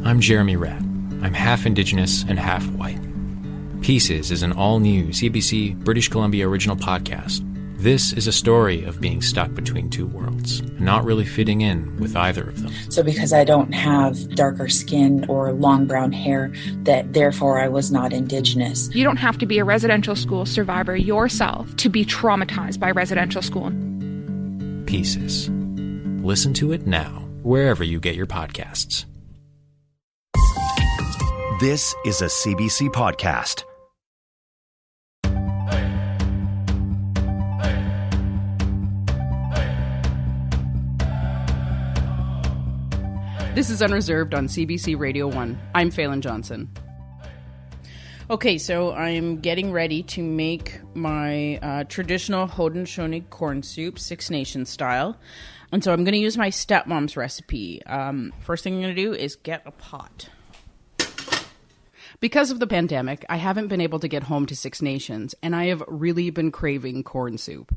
I'm Jeremy Ratt. I'm half Indigenous and half white. Pieces is an all-new CBC British Columbia original podcast. This is a story of being stuck between two worlds, and not really fitting in with either of them. So because I don't have darker skin or long brown hair, that therefore I was not Indigenous. You don't have to be a residential school survivor yourself to be traumatized by residential school. Pieces. Listen to it now, wherever you get your podcasts. This is a CBC podcast. This is Unreserved on CBC Radio 1. I'm Phelan Johnson. Okay, so I'm getting ready to make my traditional Haudenosaunee corn soup, Six Nations style. And so I'm going to use my stepmom's recipe. First thing I'm going to do is get a pot. Because of the pandemic, I haven't been able to get home to Six Nations, and I have really been craving corn soup.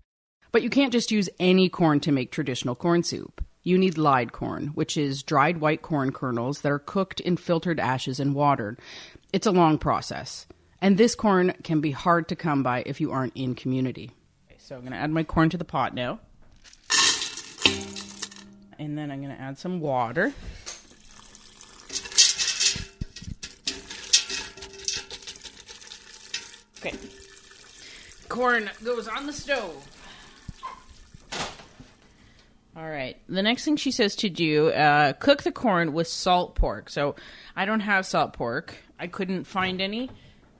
But you can't just use any corn to make traditional corn soup. You need lied corn, which is dried white corn kernels that are cooked in filtered ashes and watered. It's a long process. And this corn can be hard to come by if you aren't in community. Okay, so I'm going to add my corn to the pot now. And then I'm going to add some water. Okay. Corn goes on the stove. All right. The next thing she says to do, cook the corn with salt pork. So I don't have salt pork. I couldn't find any.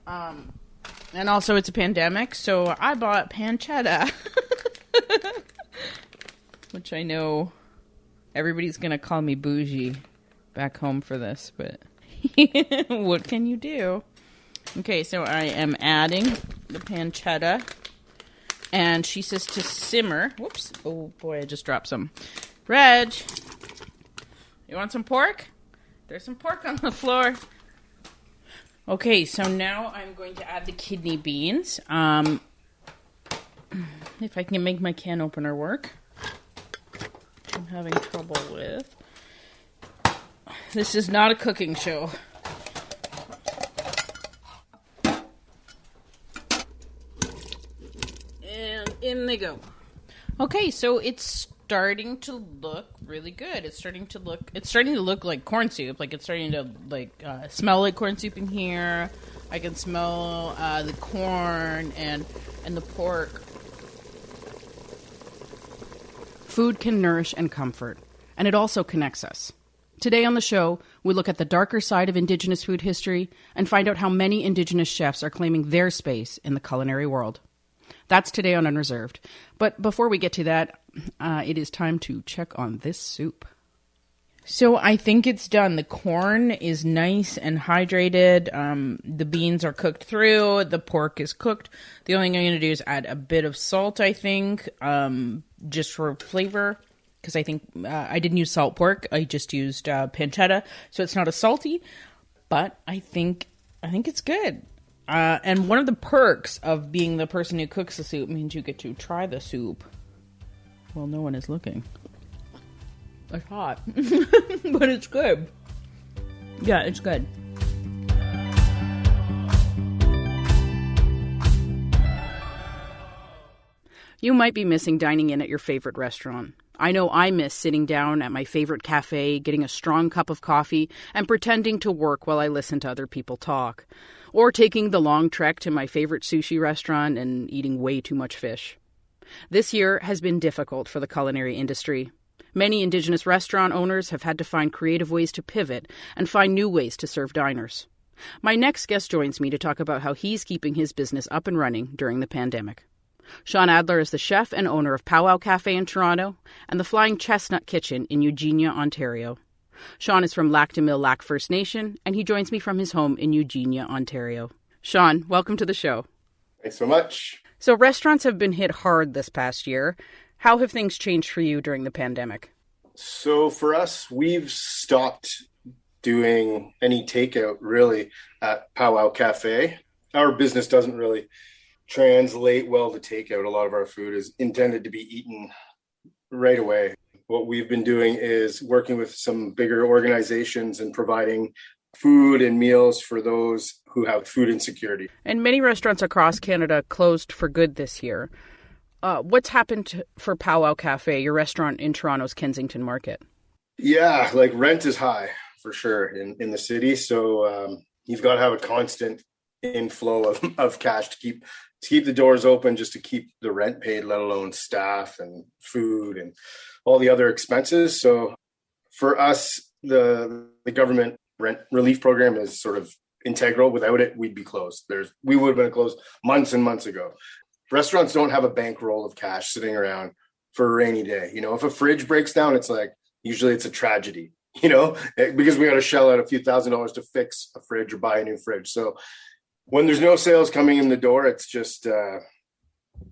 And also it's a pandemic, so I bought pancetta. Which I know everybody's going to call me bougie back home for this, but what can you do? Okay, so I am adding the pancetta. And she says to simmer. Whoops. Oh, boy, I just dropped some. Reg, you want some pork? There's some pork on the floor. Okay, so now I'm going to add the kidney beans. If I can make my can opener work. I'm having trouble with. This is not a cooking show. In they go. Okay, so it's starting to look really good. It's starting to look like corn soup. Like it's starting to smell like corn soup in here. I can smell the corn and the pork. Food can nourish and comfort, and it also connects us. Today on the show, we look at the darker side of Indigenous food history and find out how many Indigenous chefs are claiming their space in the culinary world. That's today on Unreserved. But before we get to that, it is time to check on this soup. So I think it's done. The corn is nice and hydrated. The beans are cooked through. The pork is cooked. The only thing I'm going to do is add a bit of salt, I think, just for flavor. Because I think I didn't use salt pork. I just used pancetta. So it's not as salty. But I think it's good. And one of the perks of being the person who cooks the soup means you get to try the soup while no one is looking. It's hot, but it's good. Yeah, it's good. You might be missing dining in at your favorite restaurant. I know I miss sitting down at my favorite cafe, getting a strong cup of coffee, and pretending to work while I listen to other people talk. Or taking the long trek to my favorite sushi restaurant and eating way too much fish. This year has been difficult for the culinary industry. Many Indigenous restaurant owners have had to find creative ways to pivot and find new ways to serve diners. My next guest joins me to talk about how he's keeping his business up and running during the pandemic. Sean Adler is the chef and owner of Powwow Cafe in Toronto and the Flying Chestnut Kitchen in Eugenia, Ontario. Sean is from Lac des Mille Lac First Nation, and he joins me from his home in Eugenia, Ontario. Sean, welcome to the show. Thanks so much. So restaurants have been hit hard this past year. How have things changed for you during the pandemic? So for us, we've stopped doing any takeout really at Powwow Cafe. Our business doesn't really translate well to takeout. A lot of our food is intended to be eaten right away. what we've been doing is working with some bigger organizations and providing food and meals for those who have food insecurity. And many restaurants across Canada closed for good this year. What's happened for Powwow Cafe, your restaurant in Toronto's Kensington Market? Yeah, like rent is high for sure in the city. So you've got to have a constant inflow of cash to keep the doors open, just to keep the rent paid, let alone staff and food and all the other expenses. So for us, the government rent relief program is sort of integral. Without it, we'd be closed. We would have been closed months and months ago. Restaurants don't have a bankroll of cash sitting around for a rainy day. You know, if a fridge breaks down, it's like, usually it's a tragedy, you know, because we got to shell out a few $1,000s to fix a fridge or buy a new fridge. So when there's no sales coming in the door, it's just,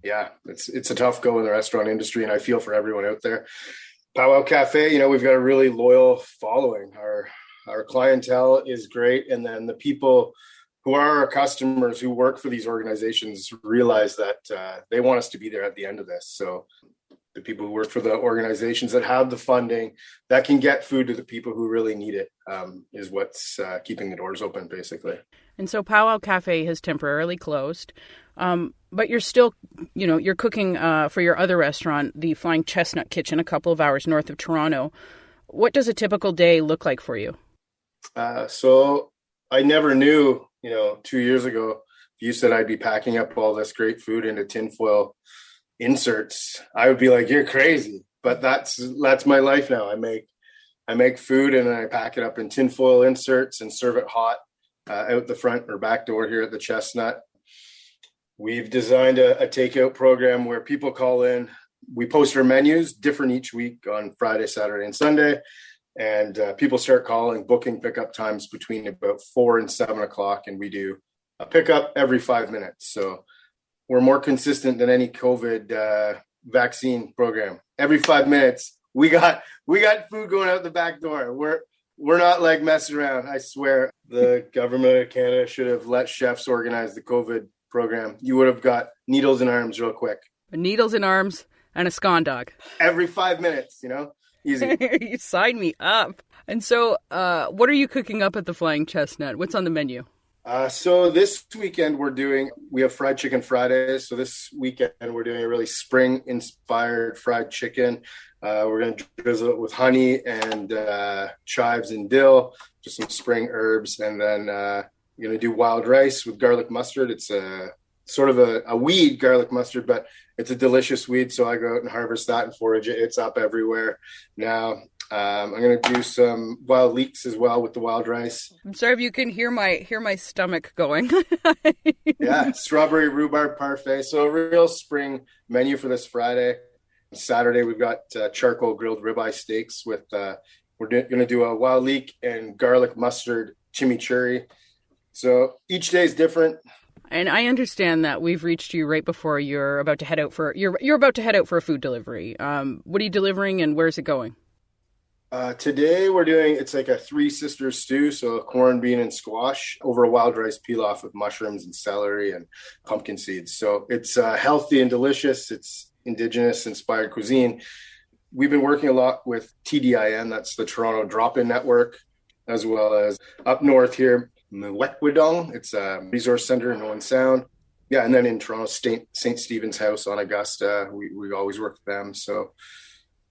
it's a tough go in the restaurant industry. And I feel for everyone out there. Powwow Cafe, you know, we've got a really loyal following. Our clientele is great. And then the people who are our customers who work for these organizations realize that they want us to be there at the end of this. So the people who work for the organizations that have the funding that can get food to the people who really need it is what's keeping the doors open, basically. And so Powwow Cafe has temporarily closed, but you're still, you know, you're cooking for your other restaurant, the Flying Chestnut Kitchen, a couple of hours north of Toronto. What does a typical day look like for you? So I never knew, 2 years ago, if you said I'd be packing up all this great food into tinfoil inserts, I would be like, you're crazy. But that's my life now. I make food and I pack it up in tinfoil inserts and serve it hot out the front or back door here at the Chestnut. We've designed a takeout program where people call in. We post our menus different each week on Friday, Saturday, and Sunday. And people start calling, booking pickup times between about 4 and 7 o'clock. And we do a pickup every 5 minutes. So we're more consistent than any COVID vaccine program. Every 5 minutes, we got food going out the back door. We're not like messing around. I swear the government of Canada should have let chefs organize the COVID program. You would have got needles in arms real quick. Needles in arms and a scone dog. Every 5 minutes, easy. You signed me up. And so what are you cooking up at the Flying Chestnut? What's on the menu? So this weekend we have fried chicken Fridays. So this weekend we're doing a really spring inspired fried chicken. We're going to drizzle it with honey and chives and dill, just some spring herbs. And then we're going to do wild rice with garlic mustard. It's a sort of a weed, garlic mustard, but it's a delicious weed. So I go out and harvest that and forage it. It's up everywhere now. I'm going to do some wild leeks as well with the wild rice. I'm sorry if you can hear my stomach going. Yeah, strawberry rhubarb parfait. So a real spring menu for this Friday. Saturday, we've got charcoal grilled ribeye steaks with, we're going to do a wild leek and garlic mustard chimichurri. So each day is different. And I understand that we've reached you right before you're about to head out for a food delivery. What are you delivering and where's it going? Today it's like a Three Sisters stew, so corn, bean, and squash over a wild rice pilaf with mushrooms and celery and pumpkin seeds. So it's healthy and delicious. It's Indigenous inspired cuisine. We've been working a lot with TDIN, that's the Toronto Drop-In Network, as well as up north here, Mwekwidong. It's a resource center in Owen Sound. Yeah, and then in Toronto, St. Stephen's House on Augusta, we always work with them. So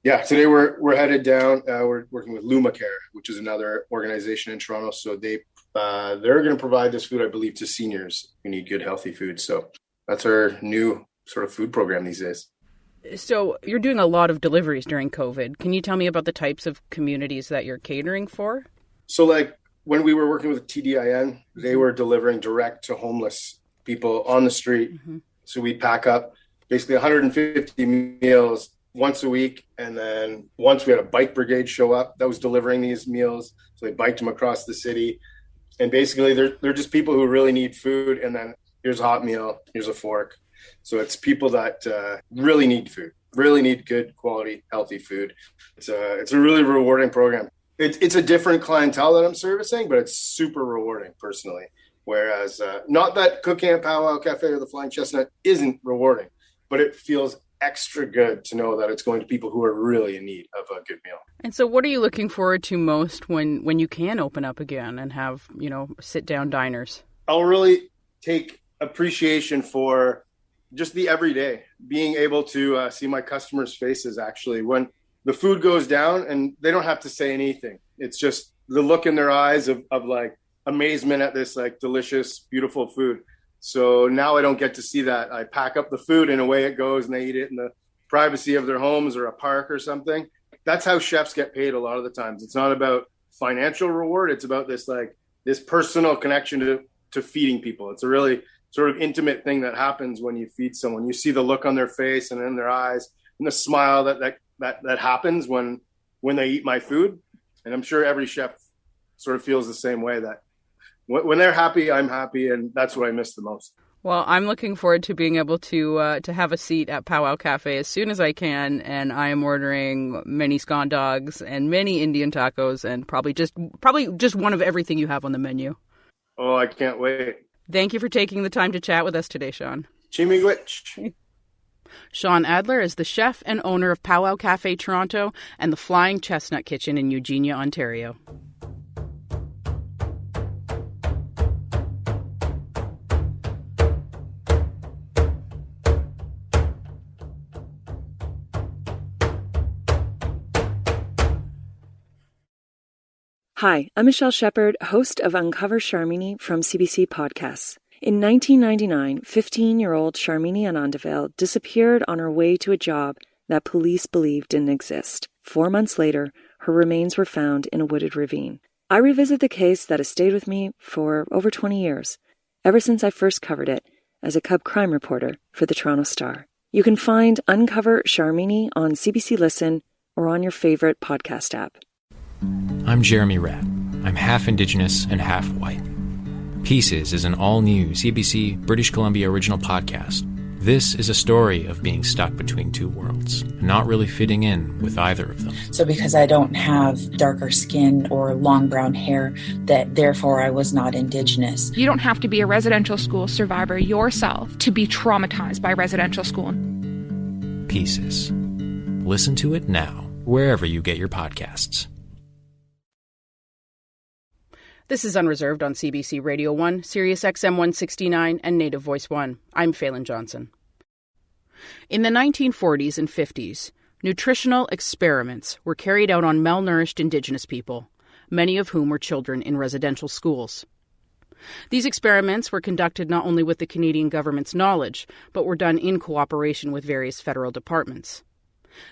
yeah, today we're headed down. We're working with LumaCare, which is another organization in Toronto. So they're going to provide this food, I believe, to seniors who need good, healthy food. So that's our new sort of food program these days. So you're doing a lot of deliveries during COVID. Can you tell me about the types of communities that you're catering for? So like when we were working with TDIN, they were delivering direct to homeless people on the street. Mm-hmm. So we'd pack up basically 150 meals once a week. And then once we had a bike brigade show up that was delivering these meals. So they biked them across the city. And basically they're just people who really need food. And then here's a hot meal, here's a fork. So it's people that really need food, really need good quality, healthy food. It's a really rewarding program. It's a different clientele that I'm servicing, but it's super rewarding personally. Whereas not that cooking at Powwow Cafe or the Flying Chestnut isn't rewarding, but it feels extra good to know that it's going to people who are really in need of a good meal. And so what are you looking forward to most when you can open up again and have, sit-down diners? I'll really take appreciation for just the everyday, being able to see my customers' faces actually when the food goes down and they don't have to say anything. It's just the look in their eyes of like amazement at this like delicious, beautiful food. So now I don't get to see that. I pack up the food and away it goes and they eat it in the privacy of their homes or a park or something. That's how chefs get paid a lot of the times. It's not about financial reward. It's about this personal connection to feeding people. It's a really sort of intimate thing that happens when you feed someone. You see the look on their face and in their eyes and the smile that happens when they eat my food. And I'm sure every chef sort of feels the same way, that when they're happy, I'm happy. And that's what I miss the most. Well, I'm looking forward to being able to have a seat at Powwow Cafe as soon as I can. And I am ordering many scone dogs and many Indian tacos and probably just one of everything you have on the menu. Oh, I can't wait. Thank you for taking the time to chat with us today, Sean. Chimigwich. Sean Adler is the chef and owner of Powwow Cafe Toronto and the Flying Chestnut Kitchen in Eugenia, Ontario. Hi, I'm Michelle Shepard, host of Uncover Charmini from CBC Podcasts. In 1999, 15-year-old Charmini Anandavale disappeared on her way to a job that police believed didn't exist. 4 months later, her remains were found in a wooded ravine. I revisit the case that has stayed with me for over 20 years, ever since I first covered it as a cub crime reporter for the Toronto Star. You can find Uncover Charmini on CBC Listen or on your favorite podcast app. I'm Jeremy Ratt. I'm half Indigenous and half white. Pieces is an all-new CBC British Columbia original podcast. This is a story of being stuck between two worlds, not really fitting in with either of them. So because I don't have darker skin or long brown hair, that therefore I was not Indigenous. You don't have to be a residential school survivor yourself to be traumatized by residential school. Pieces. Listen to it now, wherever you get your podcasts. This is Unreserved on CBC Radio 1, Sirius XM 169, and Native Voice 1. I'm Phelan Johnson. In the 1940s and 50s, nutritional experiments were carried out on malnourished Indigenous people, many of whom were children in residential schools. These experiments were conducted not only with the Canadian government's knowledge, but were done in cooperation with various federal departments.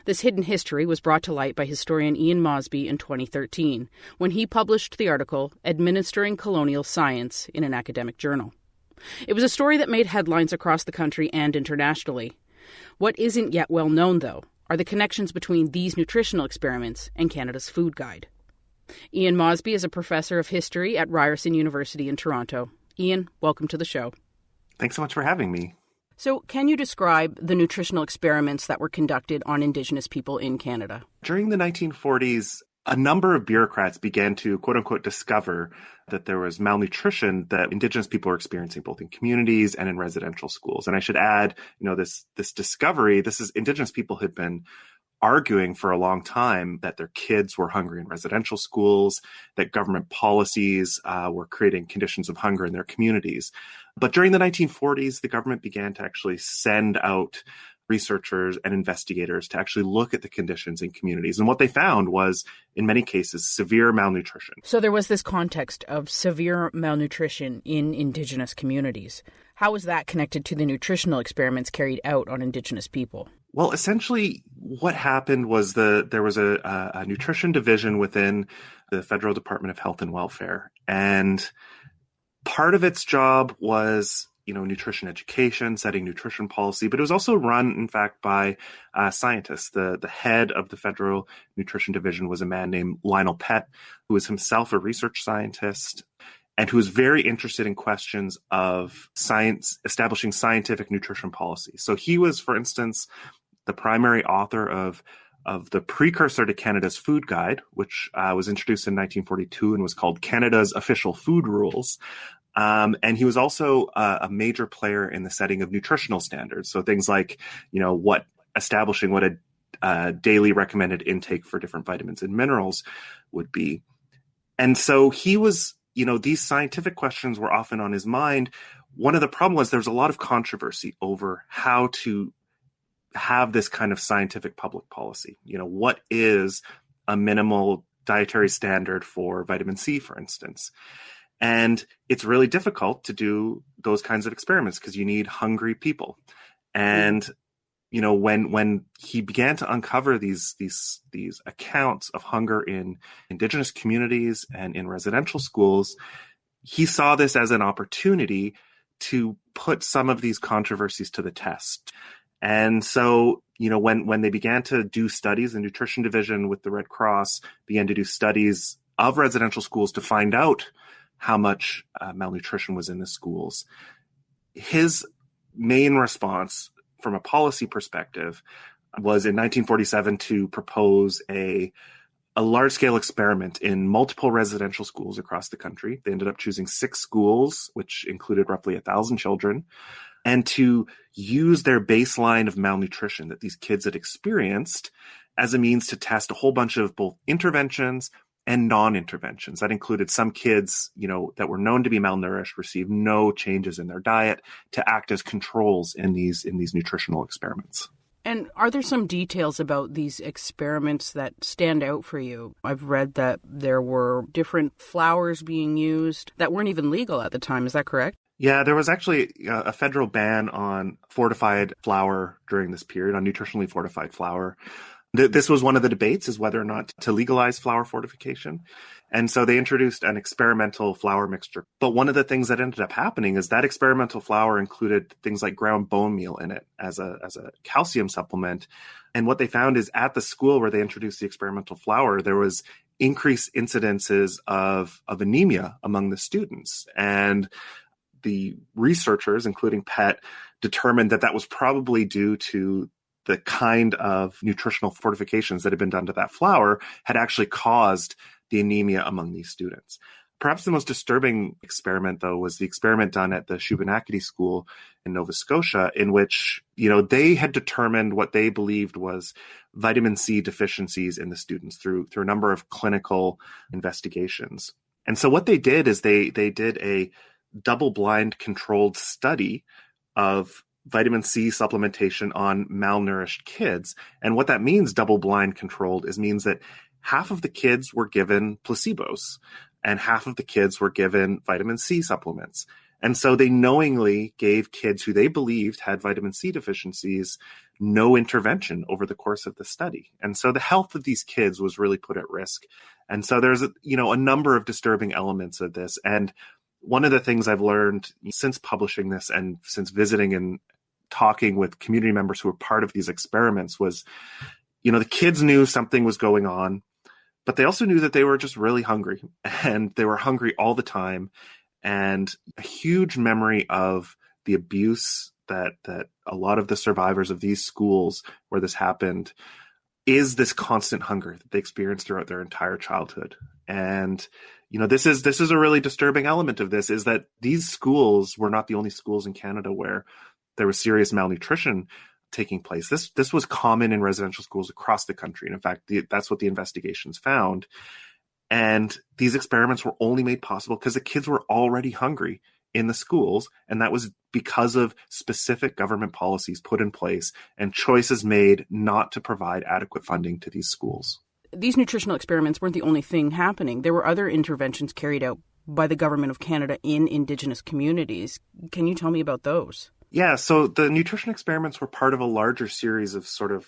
This hidden history was brought to light by historian Ian Mosby in 2013, when he published the article Administering Colonial Science in an academic journal. It was a story that made headlines across the country and internationally. What isn't yet well known, though, are the connections between these nutritional experiments and Canada's food guide. Ian Mosby is a professor of history at Ryerson University in Toronto. Ian, welcome to the show. Thanks so much for having me. So can you describe the nutritional experiments that were conducted on Indigenous people in Canada? During the 1940s, a number of bureaucrats began to, quote unquote, discover that there was malnutrition that Indigenous people were experiencing both in communities and in residential schools. And I should add, this discovery, Indigenous people had been arguing for a long time that their kids were hungry in residential schools, that government policies were creating conditions of hunger in their communities. But during the 1940s, the government began to actually send out researchers and investigators to actually look at the conditions in communities. And what they found was, in many cases, severe malnutrition. So there was this context of severe malnutrition in Indigenous communities. How was that connected to the nutritional experiments carried out on Indigenous people? Well, essentially, what happened was there was a nutrition division within the Federal Department of Health and Welfare. And part of its job was, nutrition education, setting nutrition policy, but it was also run, in fact, by scientists. The head of the Federal Nutrition Division was a man named Lionel Pett, who was himself a research scientist and who was very interested in questions of science, establishing scientific nutrition policy. So he was, for instance, the primary author of the precursor to Canada's food guide, which was introduced in 1942 and was called Canada's Official Food Rules. And he was also a major player in the setting of nutritional standards. So things like, what establishing what a daily recommended intake for different vitamins and minerals would be. And so he was, these scientific questions were often on his mind. One of the problems was there was a lot of controversy over how to have this kind of scientific public policy. What is a minimal dietary standard for vitamin C, for instance? And it's really difficult to do those kinds of experiments because you need hungry people. And when he began to uncover these accounts of hunger in Indigenous communities and in residential schools, he saw this as an opportunity to put some of these controversies to the test. And so, when they began to do studies, the nutrition division with the Red Cross began to do studies of residential schools to find out how much malnutrition was in the schools. His main response from a policy perspective was in 1947 to propose a large-scale experiment in multiple residential schools across the country. They ended up choosing 6 schools, which included roughly 1,000 children, and to use their baseline of malnutrition that these kids had experienced as a means to test a whole bunch of both interventions and non-interventions. That included some kids, that were known to be malnourished, received no changes in their diet to act as controls in these nutritional experiments. And are there some details about these experiments that stand out for you? I've read that there were different flours being used that weren't even legal at the time. Is that correct? Yeah, there was actually a federal ban on fortified flour during this period, on nutritionally fortified flour. This was one of the debates, is whether or not to legalize flour fortification. And so they introduced an experimental flour mixture. But one of the things that ended up happening is that experimental flour included things like ground bone meal in it as a calcium supplement. And what they found is at the school where they introduced the experimental flour, there was increased incidences of anemia among the students. And the researchers, including PET, determined that was probably due to the kind of nutritional fortifications that had been done to that flour had actually caused the anemia among these students. Perhaps the most disturbing experiment, though, was the experiment done at the Shubenacadie School in Nova Scotia, in which, they had determined what they believed was vitamin C deficiencies in the students through a number of clinical investigations. And so what they did is they did a double-blind controlled study of vitamin C supplementation on malnourished kids. And what that means, double-blind controlled, means that half of the kids were given placebos and half of the kids were given vitamin C supplements. And so they knowingly gave kids who they believed had vitamin C deficiencies no intervention over the course of the study. And so the health of these kids was really put at risk. And so there's a number of disturbing elements of this. And one of the things I've learned since publishing this and since visiting and talking with community members who were part of these experiments was, the kids knew something was going on, but they also knew that they were just really hungry, and they were hungry all the time. And a huge memory of the abuse that a lot of the survivors of these schools where this happened is this constant hunger that they experienced throughout their entire childhood. And this is a really disturbing element of this, is that these schools were not the only schools in Canada where there was serious malnutrition taking place. This was common in residential schools across the country. And in fact, that's what the investigations found. And these experiments were only made possible because the kids were already hungry in the schools. And that was because of specific government policies put in place and choices made not to provide adequate funding to these schools. These nutritional experiments weren't the only thing happening. There were other interventions carried out by the Government of Canada in Indigenous communities. Can you tell me about those? Yeah, so the nutrition experiments were part of a larger series of sort of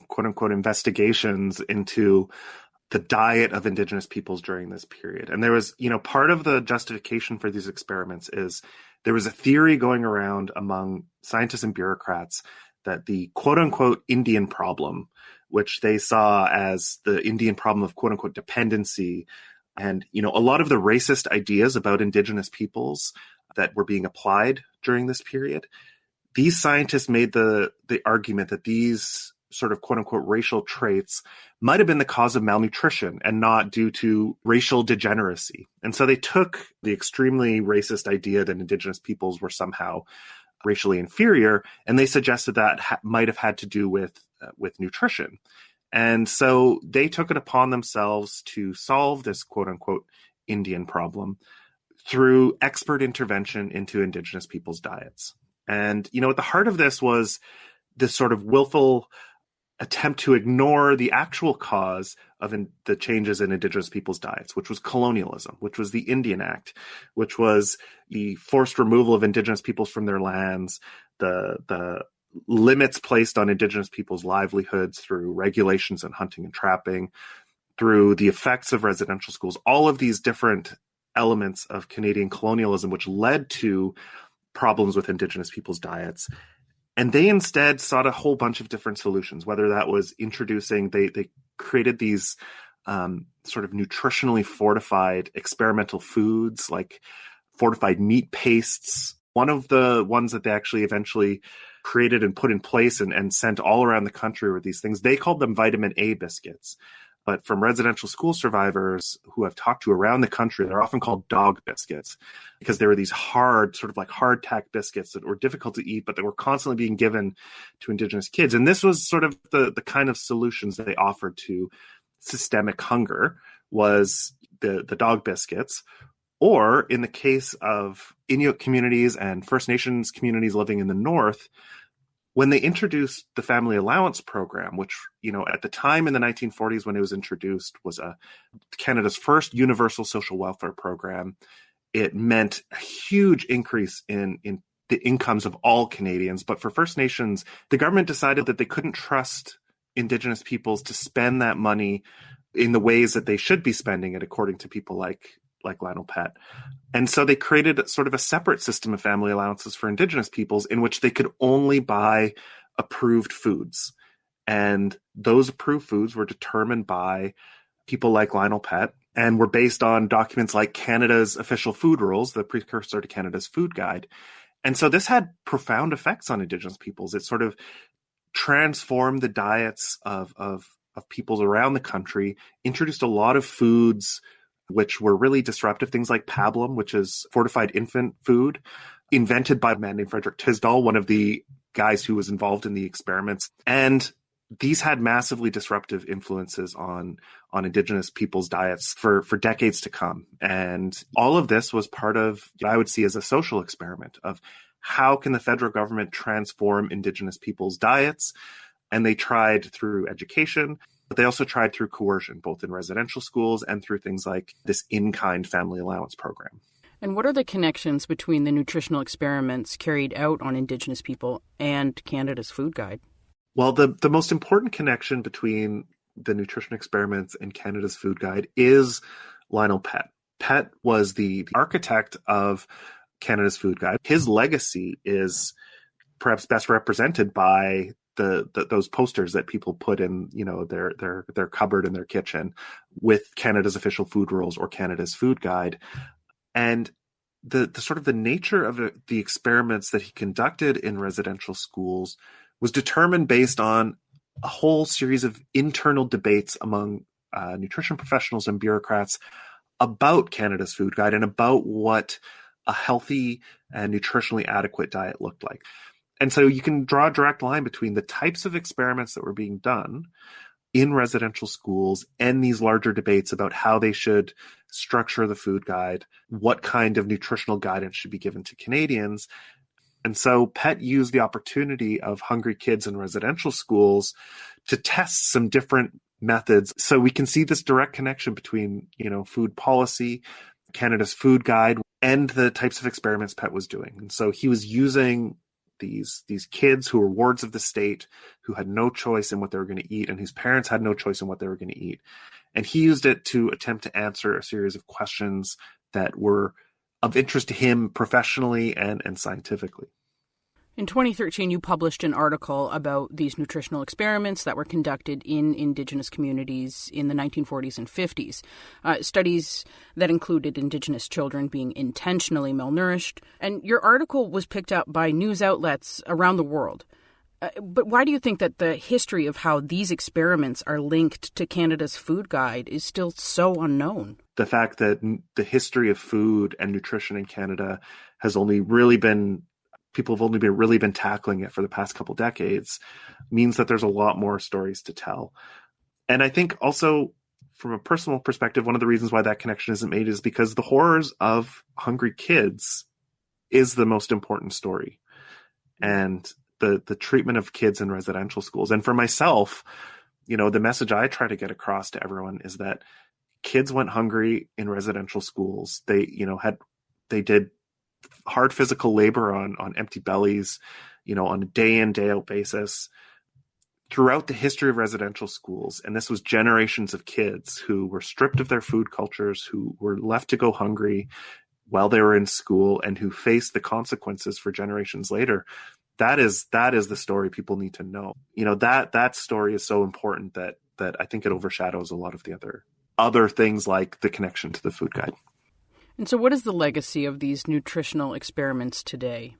quote-unquote investigations into the diet of Indigenous peoples during this period. And there was, part of the justification for these experiments is there was a theory going around among scientists and bureaucrats that the quote-unquote Indian problem, which they saw as the Indian problem of quote-unquote dependency, and, a lot of the racist ideas about Indigenous peoples that were being applied during this period, these scientists made the argument that these sort of quote-unquote racial traits might have been the cause of malnutrition and not due to racial degeneracy. And so they took the extremely racist idea that Indigenous peoples were somehow racially inferior, and they suggested that might have had to do with nutrition. And so they took it upon themselves to solve this quote unquote Indian problem through expert intervention into Indigenous people's diets. And, at the heart of this was this sort of willful attempt to ignore the actual cause of the changes in Indigenous people's diets, which was colonialism, which was the Indian Act, which was the forced removal of Indigenous peoples from their lands, the limits placed on Indigenous people's livelihoods through regulations on hunting and trapping, through the effects of residential schools, all of these different elements of Canadian colonialism, which led to problems with Indigenous people's diets. And they instead sought a whole bunch of different solutions, whether that was introducing, they created these sort of nutritionally fortified experimental foods like fortified meat pastes. One of the ones that they actually eventually created and put in place and sent all around the country were these things. They called them vitamin A biscuits. But from residential school survivors who I've talked to around the country, they're often called dog biscuits because they were these hard, sort of like hardtack biscuits that were difficult to eat, but that were constantly being given to Indigenous kids. And this was sort of the kind of solutions that they offered to systemic hunger was the dog biscuits. Or in the case of Inuit communities and First Nations communities living in the North, when they introduced the family allowance program, which, at the time in the 1940s when it was introduced was Canada's first universal social welfare program, it meant a huge increase in the incomes of all Canadians. But for First Nations, the government decided that they couldn't trust Indigenous peoples to spend that money in the ways that they should be spending it, according to people like Lionel Pett. And so they created sort of a separate system of family allowances for Indigenous peoples in which they could only buy approved foods. And those approved foods were determined by people like Lionel Pett and were based on documents like Canada's official food rules, the precursor to Canada's food guide. And so this had profound effects on Indigenous peoples. It sort of transformed the diets of peoples around the country, introduced a lot of foods which were really disruptive. Things like pablum, which is fortified infant food, invented by a man named Frederick Tisdall, one of the guys who was involved in the experiments. And these had massively disruptive influences on Indigenous people's diets for decades to come. And all of this was part of what I would see as a social experiment of how can the federal government transform Indigenous people's diets? And they tried through education, but they also tried through coercion, both in residential schools and through things like this in-kind family allowance program. And what are the connections between the nutritional experiments carried out on Indigenous people and Canada's food guide? Well, the most important connection between the nutrition experiments and Canada's food guide is Lionel Pett. Pett was the architect of Canada's food guide. His legacy is perhaps best represented by those posters that people put in, their cupboard in their kitchen with Canada's official food rules or Canada's food guide. And the sort of the nature of the experiments that he conducted in residential schools was determined based on a whole series of internal debates among nutrition professionals and bureaucrats about Canada's food guide and about what a healthy and nutritionally adequate diet looked like. And so you can draw a direct line between the types of experiments that were being done in residential schools and these larger debates about how they should structure the food guide, what kind of nutritional guidance should be given to Canadians. And so Pett used the opportunity of hungry kids in residential schools to test some different methods. So we can see this direct connection between, food policy, Canada's food guide, and the types of experiments Pett was doing. And so he was using these kids who were wards of the state, who had no choice in what they were going to eat and whose parents had no choice in what they were going to eat. And he used it to attempt to answer a series of questions that were of interest to him professionally and scientifically. In 2013, you published an article about these nutritional experiments that were conducted in Indigenous communities in the 1940s and 50s. Studies that included Indigenous children being intentionally malnourished. And your article was picked up by news outlets around the world. But why do you think that the history of how these experiments are linked to Canada's food guide is still so unknown? The fact that the history of food and nutrition in Canada has only really been people have only really been tackling it for the past couple decades means that there's a lot more stories to tell. And I think also from a personal perspective, one of the reasons why that connection isn't made is because the horrors of hungry kids is the most important story. And the treatment of kids in residential schools. And for myself, the message I try to get across to everyone is that kids went hungry in residential schools. They did hard physical labor on empty bellies, on a day in, day out basis throughout the history of residential schools. And this was generations of kids who were stripped of their food cultures, who were left to go hungry while they were in school, and who faced the consequences for generations later. That is the story people need to know. That story is so important that I think it overshadows a lot of the other things like the connection to the food guide. And so what is the legacy of these nutritional experiments today?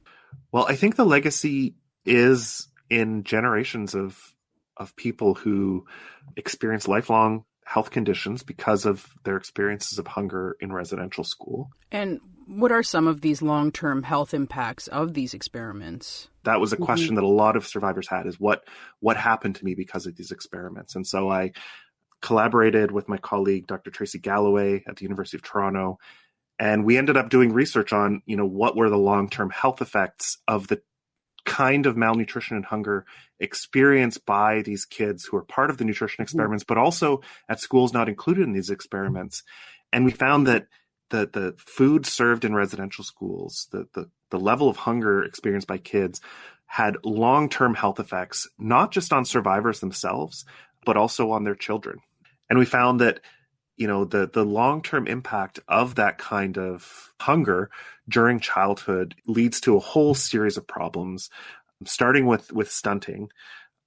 Well, I think the legacy is in generations of people who experience lifelong health conditions because of their experiences of hunger in residential school. And what are some of these long-term health impacts of these experiments? That was a question that a lot of survivors had, is what happened to me because of these experiments? And so I collaborated with my colleague, Dr. Tracy Galloway at the University of Toronto, and we ended up doing research on, what were the long-term health effects of the kind of malnutrition and hunger experienced by these kids who are part of the nutrition experiments, but also at schools not included in these experiments. And we found that the food served in residential schools, the level of hunger experienced by kids had long-term health effects, not just on survivors themselves, but also on their children. And we found that the long-term impact of that kind of hunger during childhood leads to a whole series of problems, starting with stunting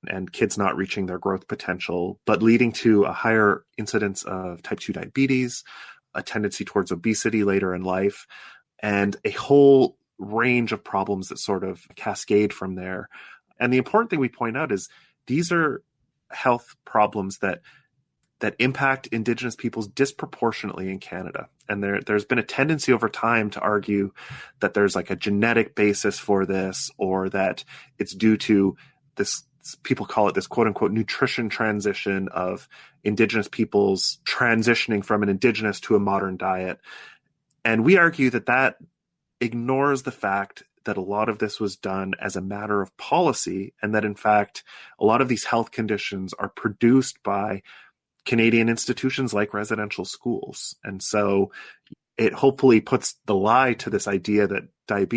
and kids not reaching their growth potential, but leading to a higher incidence of type 2 diabetes, a tendency towards obesity later in life, and a whole range of problems that sort of cascade from there. And the important thing we point out is these are health problems that impact Indigenous peoples disproportionately in Canada. And there's been a tendency over time to argue that there's like a genetic basis for this, or that it's due to this, people call it this quote unquote nutrition transition of Indigenous peoples transitioning from an Indigenous to a modern diet. And we argue that ignores the fact that a lot of this was done as a matter of policy, and that in fact, a lot of these health conditions are produced by Canadian institutions like residential schools. And so it hopefully puts the lie to this idea that type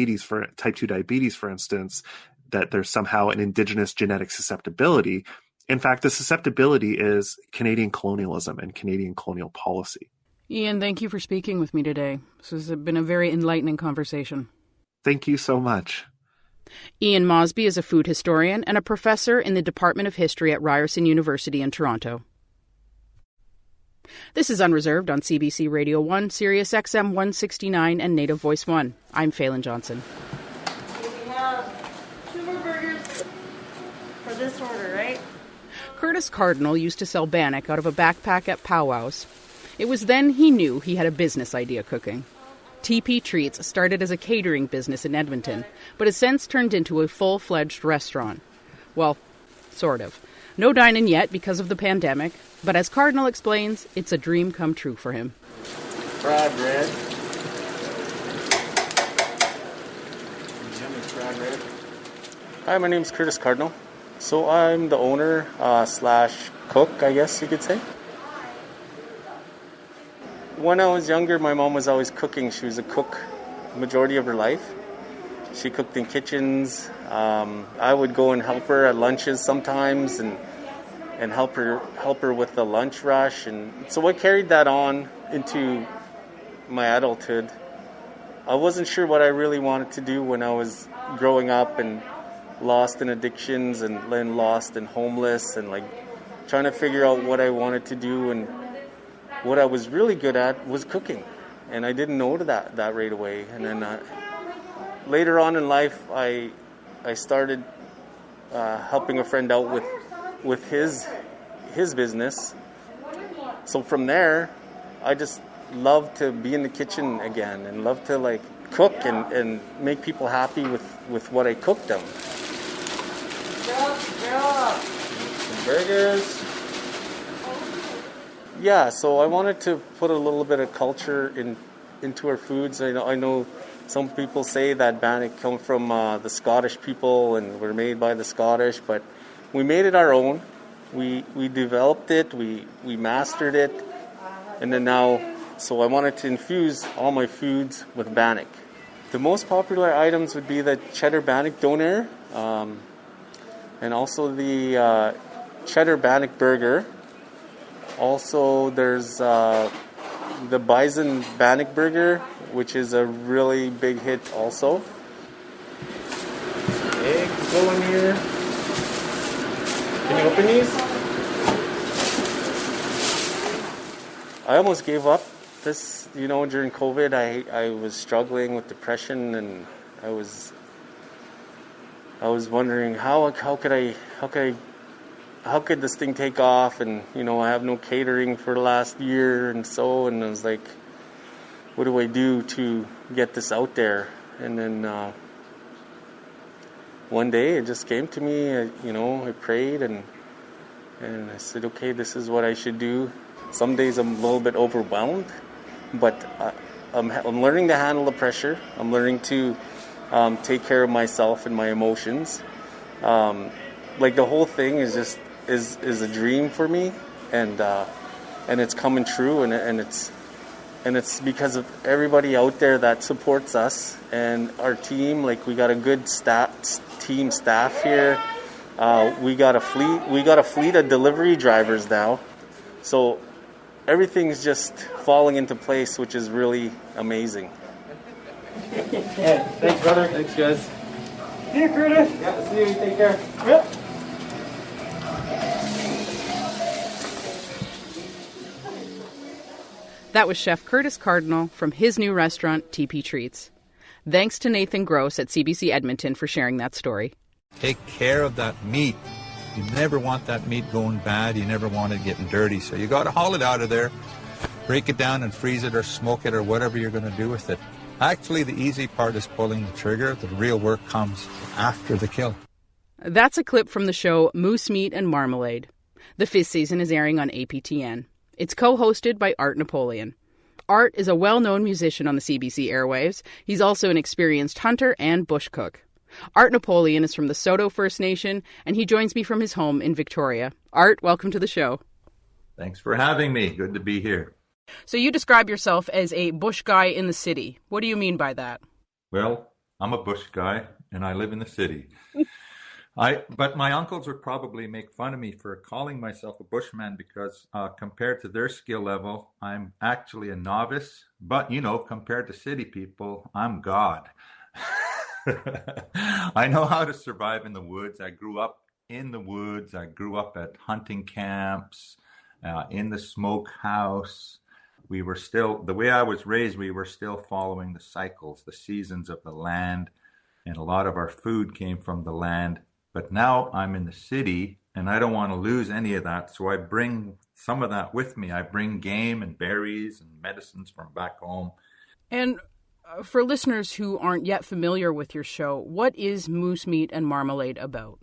2 diabetes, for instance, that there's somehow an Indigenous genetic susceptibility. In fact, the susceptibility is Canadian colonialism and Canadian colonial policy. Ian, thank you for speaking with me today. This has been a very enlightening conversation. Thank you so much. Ian Mosby is a food historian and a professor in the Department of History at Ryerson University in Toronto. This is Unreserved on CBC Radio 1, Sirius XM 169, and Native Voice 1. I'm Phelan Johnson. We have 2 more burgers for this order, right? Curtis Cardinal used to sell bannock out of a backpack at powwows. It was then he knew he had a business idea cooking. TP Treats started as a catering business in Edmonton, but has since turned into a full-fledged restaurant. Well, sort of. No dine-in yet because of the pandemic, but as Cardinal explains, it's a dream come true for him. Fried red. Yummy fried red. Hi, my name's Curtis Cardinal. So I'm the owner slash cook, I guess you could say. When I was younger, my mom was always cooking. She was a cook the majority of her life. She cooked in kitchens. I would go and help her at lunches sometimes and help her with the lunch rush. And so I carried that on into my adulthood. I wasn't sure what I really wanted to do when I was growing up and lost in addictions and then lost and homeless and like trying to figure out what I wanted to do. And what I was really good at was cooking. And I didn't know that right away. And then later on in life, I started helping a friend out with his business. So from there, I just love to be in the kitchen again and love to like cook and make people happy with what I cooked them. Some burgers. Yeah, so I wanted to put a little bit of culture into our foods. I know some people say that Bannock come from the Scottish people and were made by the Scottish, but we made it our own. We developed it, we mastered it, and then now, so I wanted to infuse all my foods with Bannock. The most popular items would be the cheddar Bannock doner, and also the cheddar Bannock burger. Also, there's the bison Bannock burger, which is a really big hit also. Eggs go in here. Can you open these? I almost gave up this, during COVID. I was struggling with depression, and I was wondering how could this thing take off? And I have no catering for the last year and so, and I was like, what do I do to get this out there? And then one day it just came to me. I prayed and I said, okay, this is what I should do. Some days I'm a little bit overwhelmed, but I'm learning to handle the pressure. I'm learning to take care of myself and my emotions. Like the whole thing is just is a dream for me, and it's coming true, and it's because of everybody out there that supports us and our team. Like, we got a good team staff here. We got a fleet of delivery drivers now, so everything's just falling into place, which is really amazing. Yeah, thanks, brother. Thanks, guys. See you, Curtis. Yeah, see you. Take care. Yep. That was Chef Curtis Cardinal from his new restaurant, TP Treats. Thanks to Nathan Gross at CBC Edmonton for sharing that story. Take care of that meat. You never want that meat going bad. You never want it getting dirty. So you got to haul it out of there, break it down and freeze it or smoke it or whatever you're going to do with it. Actually, the easy part is pulling the trigger. The real work comes after the kill. That's a clip from the show Moose Meat and Marmalade. The 5th season is airing on APTN. It's co-hosted by Art Napoleon. Art is a well-known musician on the CBC airwaves. He's also an experienced hunter and bush cook. Art Napoleon is from the Saulteaux First Nation, and he joins me from his home in Victoria. Art, welcome to the show. Thanks for having me. Good to be here. So you describe yourself as a bush guy in the city. What do you mean by that? Well, I'm a bush guy, and I live in the city. But my uncles would probably make fun of me for calling myself a bushman because compared to their skill level, I'm actually a novice. But, compared to city people, I'm God. I know how to survive in the woods. I grew up in the woods. I grew up at hunting camps, in the smokehouse. We were still, the way I was raised, we were still following the cycles, the seasons of the land. And a lot of our food came from the land. But now I'm in the city and I don't want to lose any of that. So I bring some of that with me. I bring game and berries and medicines from back home. And for listeners who aren't yet familiar with your show, what is Moose Meat and Marmalade about?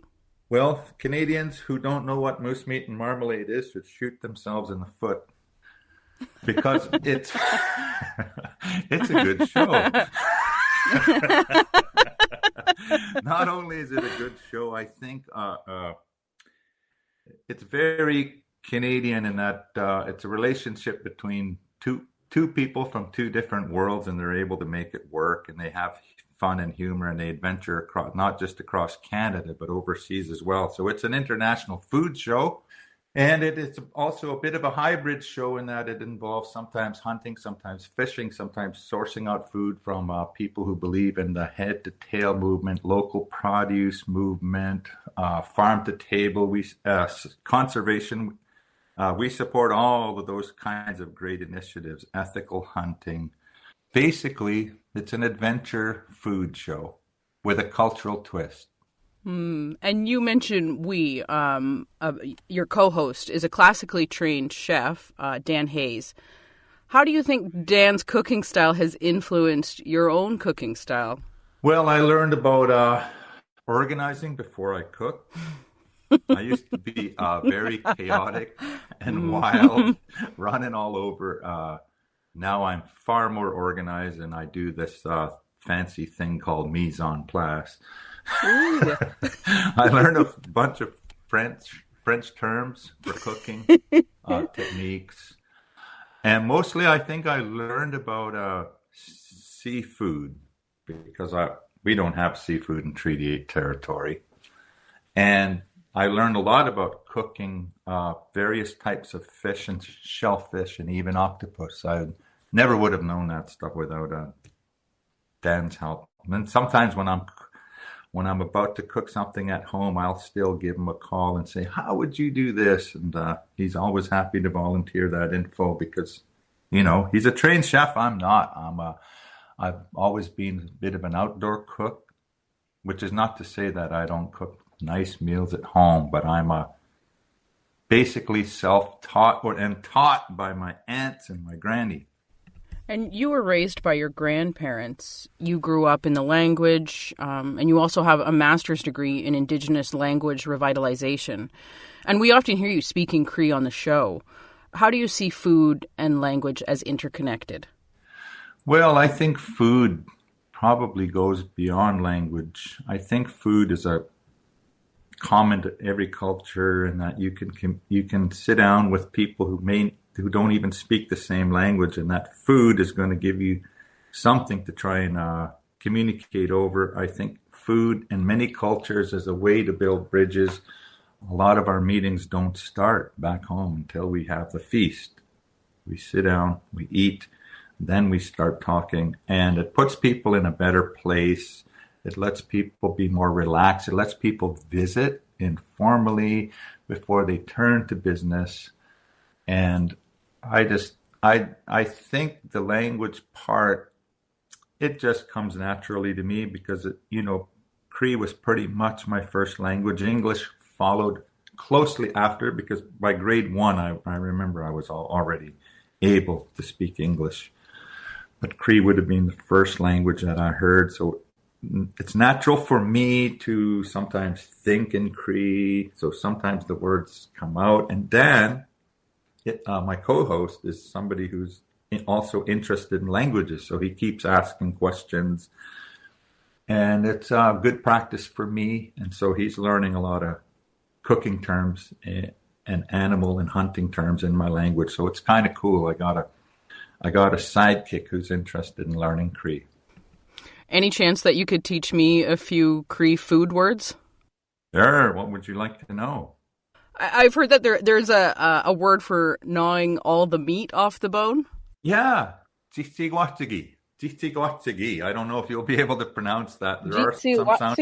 Well, Canadians who don't know what moose meat and marmalade is should shoot themselves in the foot because it's it's a good show. Not only is it a good show, I think it's very Canadian in that it's a relationship between two people from two different worlds, and they're able to make it work, and they have fun and humor, and they adventure across, not just across Canada, but overseas as well. So it's an international food show. And it's also a bit of a hybrid show in that it involves sometimes hunting, sometimes fishing, sometimes sourcing out food from people who believe in the head-to-tail movement, local produce movement, farm-to-table, conservation. We support all of those kinds of great initiatives, ethical hunting. Basically, it's an adventure food show with a cultural twist. And you mentioned your co-host is a classically trained chef, Dan Hayes. How do you think Dan's cooking style has influenced your own cooking style? Well, I learned about organizing before I cooked. I used to be very chaotic and wild, running all over. Now I'm far more organized, and I do this fancy thing called mise en place. I learned a bunch of French terms for cooking techniques. And mostly I think I learned about seafood because we don't have seafood in Treaty 8 territory. And I learned a lot about cooking various types of fish and shellfish and even octopus. I never would have known that stuff without Dan's help. And then sometimes when I'm about to cook something at home, I'll still give him a call and say, how would you do this? And he's always happy to volunteer that info because, he's a trained chef. I'm not. I've always been a bit of an outdoor cook, which is not to say that I don't cook nice meals at home, but I'm basically self-taught and taught by my aunts and my granny. And you were raised by your grandparents. You grew up in the language, and you also have a master's degree in Indigenous language revitalization. And we often hear you speaking Cree on the show. How do you see food and language as interconnected? Well, I think food probably goes beyond language. I think food is a common to every culture, and that you can sit down with people who don't even speak the same language, and that food is going to give you something to try and communicate over. I think food in many cultures is a way to build bridges. A lot of our meetings don't start back home until we have the feast. We sit down, we eat, then we start talking, and it puts people in a better place. It lets people be more relaxed. It lets people visit informally before they turn to business. And I think the language part, it just comes naturally to me because, Cree was pretty much my first language. English followed closely after because by grade 1, I remember I was already able to speak English. But Cree would have been the first language that I heard. So it's natural for me to sometimes think in Cree. So sometimes the words come out. And Dan, my co-host, is somebody who's also interested in languages. So he keeps asking questions. And it's good practice for me. And so he's learning a lot of cooking terms and animal and hunting terms in my language. So it's kind of cool. I got a sidekick who's interested in learning Cree. Any chance that you could teach me a few Cree food words? Sure. What would you like to know? I've heard that there's a word for gnawing all the meat off the bone. Yeah. Jitsigwatsigi. I don't know if you'll be able to pronounce that. There are some sounds.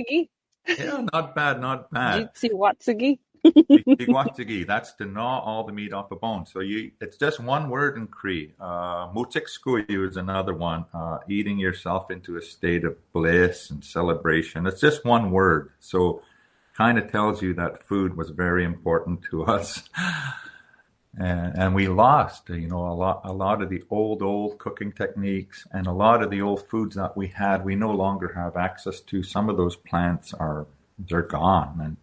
Yeah, not bad. Jitsigwatsigi. Jitsigwatsigi. That's to gnaw all the meat off the bone. So it's just one word in Cree. Mutsikskuyu is another one. Eating yourself into a state of bliss and celebration. It's just one word. So kind of tells you that food was very important to us. And we lost, a lot of the old cooking techniques and a lot of the old foods that we had, we no longer have access to. Some of those plants they're gone,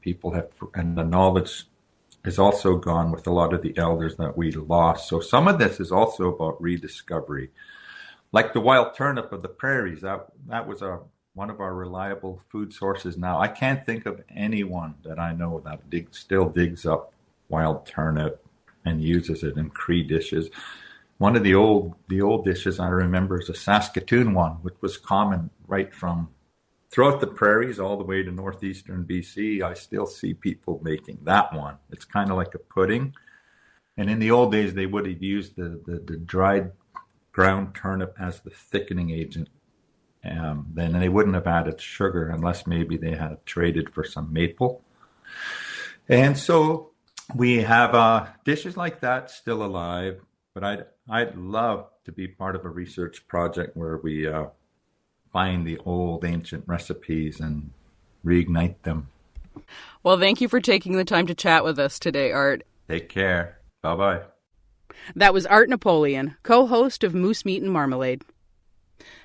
and the knowledge is also gone with a lot of the elders that we lost. So some of this is also about rediscovery. Like the wild turnip of the prairies, that was one of our reliable food sources now. I can't think of anyone that I know that still digs up wild turnip and uses it in Cree dishes. One of the old dishes I remember is a Saskatoon one, which was common right from throughout the prairies all the way to northeastern BC. I still see people making that one. It's kind of like a pudding. And in the old days, they would have used the dried ground turnip as the thickening agent. Then they wouldn't have added sugar unless maybe they had traded for some maple. And so we have dishes like that still alive, but I'd love to be part of a research project where we find the old ancient recipes and reignite them. Well, thank you for taking the time to chat with us today, Art. Take care. Bye-bye. That was Art Napoleon, co-host of Moose Meat and Marmalade.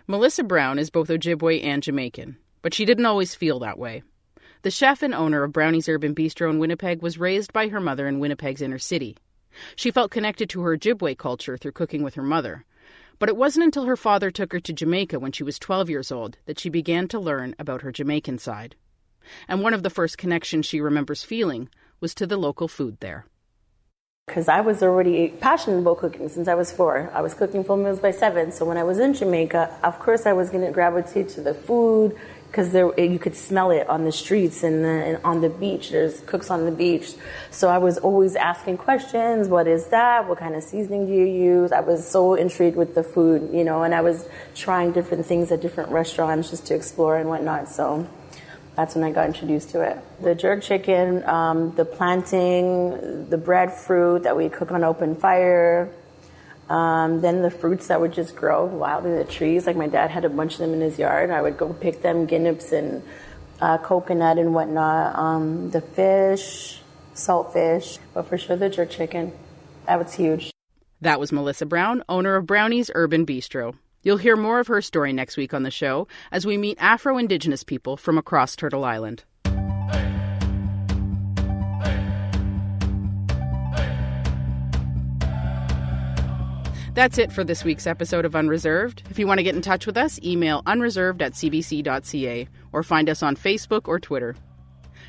Melissa Brown is both Ojibwe and Jamaican, but she didn't always feel that way. The chef and owner of Brownie's Urban Bistro in Winnipeg was raised by her mother in Winnipeg's inner city. She felt connected to her Ojibwe culture through cooking with her mother. But it wasn't until her father took her to Jamaica when she was 12 years old that she began to learn about her Jamaican side. And one of the first connections she remembers feeling was to the local food there. Because I was already passionate about cooking since I was 4. I was cooking full meals by 7. So when I was in Jamaica, of course I was going to gravitate to the food because you could smell it on the streets and on the beach. There's cooks on the beach. So I was always asking questions. What is that? What kind of seasoning do you use? I was so intrigued with the food, and I was trying different things at different restaurants just to explore and whatnot. So that's when I got introduced to it. The jerk chicken, the planting, the breadfruit that we cook on open fire, then the fruits that would just grow wildly in the trees. Like my dad had a bunch of them in his yard. I would go pick them, guineps and coconut and whatnot. The fish, salt fish, but for sure the jerk chicken. That was huge. That was Melissa Brown, owner of Brownie's Urban Bistro. You'll hear more of her story next week on the show as we meet Afro-Indigenous people from across Turtle Island. That's it for this week's episode of Unreserved. If you want to get in touch with us, email unreserved@cbc.ca or find us on Facebook or Twitter.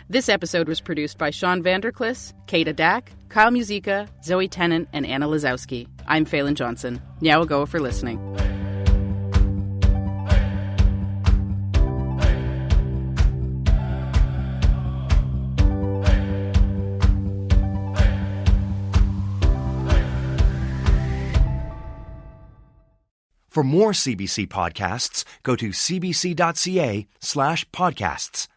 This episode was produced by Sean Vanderklis, Kate Adak, Kyle Musica, Zoe Tennant, and Anna Lazowski. I'm Phelan Johnson. Nyawago for listening. For more CBC podcasts, go to cbc.ca/podcasts.